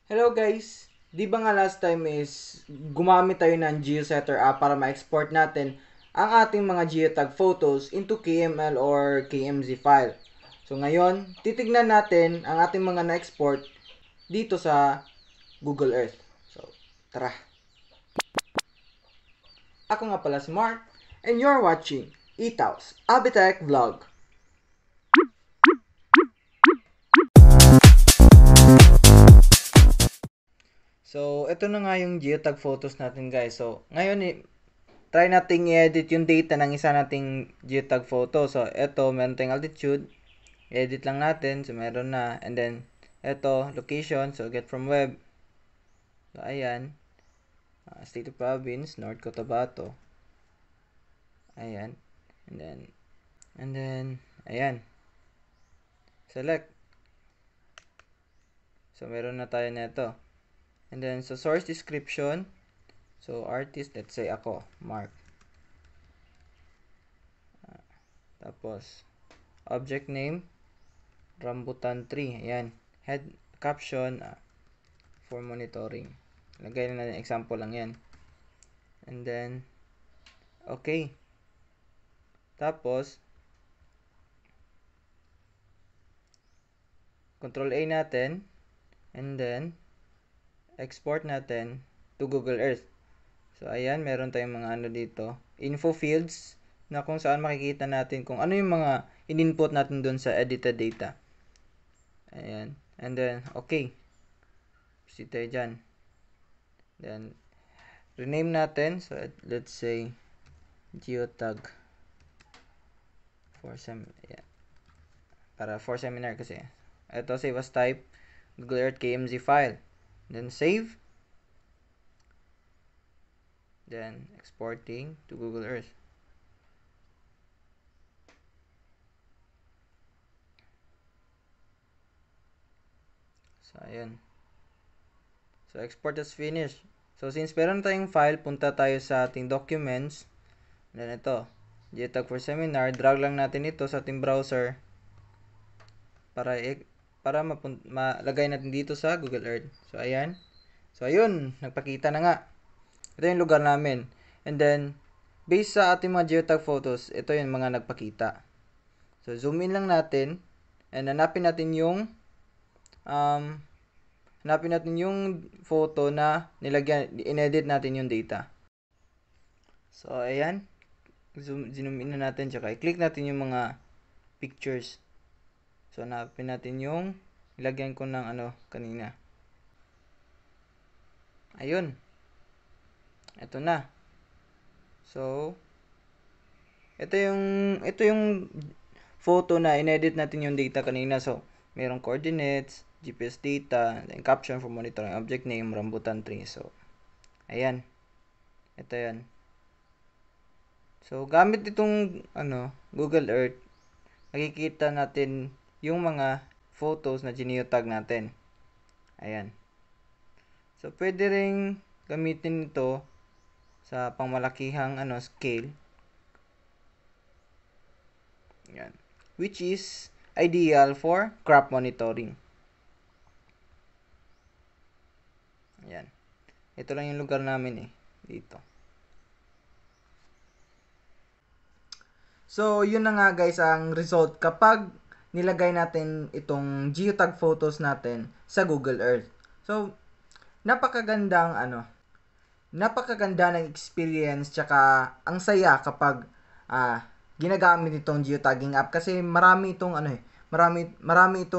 Hello guys! Di ba nga last time is gumamit tayo ng GeoSetter app para ma-export natin ang ating mga geotag photos into KML or KMZ file. So ngayon, titignan natin ang ating mga na-export dito sa Google Earth. So, tara! Ako nga pala si Mark and you're watching Itaus Abitech Vlog. So, ito na nga yung geotag photos natin guys. So, ngayon try nating i-edit yung data ng isa nating geotag photo. So, ito, meron tayong altitude. I-edit lang natin. So, meron na. And then, ito, location. So, get from web. So, ayan. State of province, North Cotabato. Ayan. And then, ayan. Select. So, meron na tayo nito. And then, so, source description. So, artist, let's say ako, Mark. Tapos, object name, rambutan tree. Ayan. Head caption, for monitoring. Lagay na natin example lang yan. And then, okay. Tapos, Control A natin. And then, export natin to Google Earth. So, ayan. Meron tayong mga ano dito. Info fields na kung saan makikita natin kung ano yung mga in-input natin dun sa edited data. Ayan. And then, okay. Proceed tayo dyan. Then, rename natin. So, let's say, geotag for ayan. Para for seminar kasi. Ito, save as type, Google Earth KMZ file. Then, save. Then, exporting to Google Earth. So, ayan. So, export is finished. So, since meron tayong file, punta tayo sa ating documents. Then, ito. Geotag for seminar. Drag lang natin ito sa ating browser. Para malagay natin dito sa Google Earth. So, ayan. So, ayun. Nagpakita na nga. Ito yung lugar namin. And then, based sa ating mga geotag photos, ito yung mga nagpakita. So, zoom in lang natin. And hanapin natin yung photo na inedit natin yung data. So, ayan. Zoom in na natin. Tsaka, i-click natin yung mga pictures. So, hanapin natin yung ilagyan ko ng kanina. Ayun. Ito na. So, ito yung photo na inedit natin yung data kanina. So, merong coordinates, GPS data, then caption for monitoring object name, rambutan tree. So, ayan. Ito yan. So, gamit itong Google Earth, nakikita natin yung mga photos na geotag natin. Ayan. So, pwede ring gamitin ito sa pangmalakihang scale. Yan. Which is ideal for crop monitoring. Yan. Ito lang yung lugar namin dito. So, yun na nga guys ang result kapag nilagay natin itong geotag photos natin sa Google Earth. So, napakaganda ng experience tsaka ang saya kapag ginagamit itong geotagging app kasi marami itong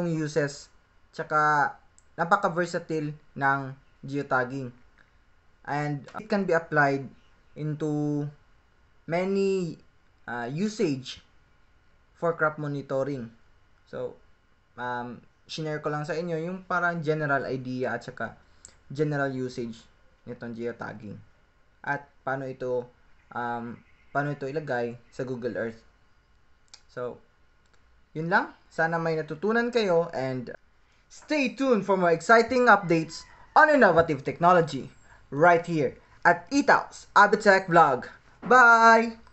uses tsaka napaka-versatile ng geotagging. And it can be applied into many usage for crop monitoring. So, shinare ko lang sa inyo yung parang general idea at saka general usage nitong geotagging. At paano ito ilagay sa Google Earth. So, yun lang. Sana may natutunan kayo and stay tuned for more exciting updates on innovative technology right here at Itaus Abitech Vlog. Bye!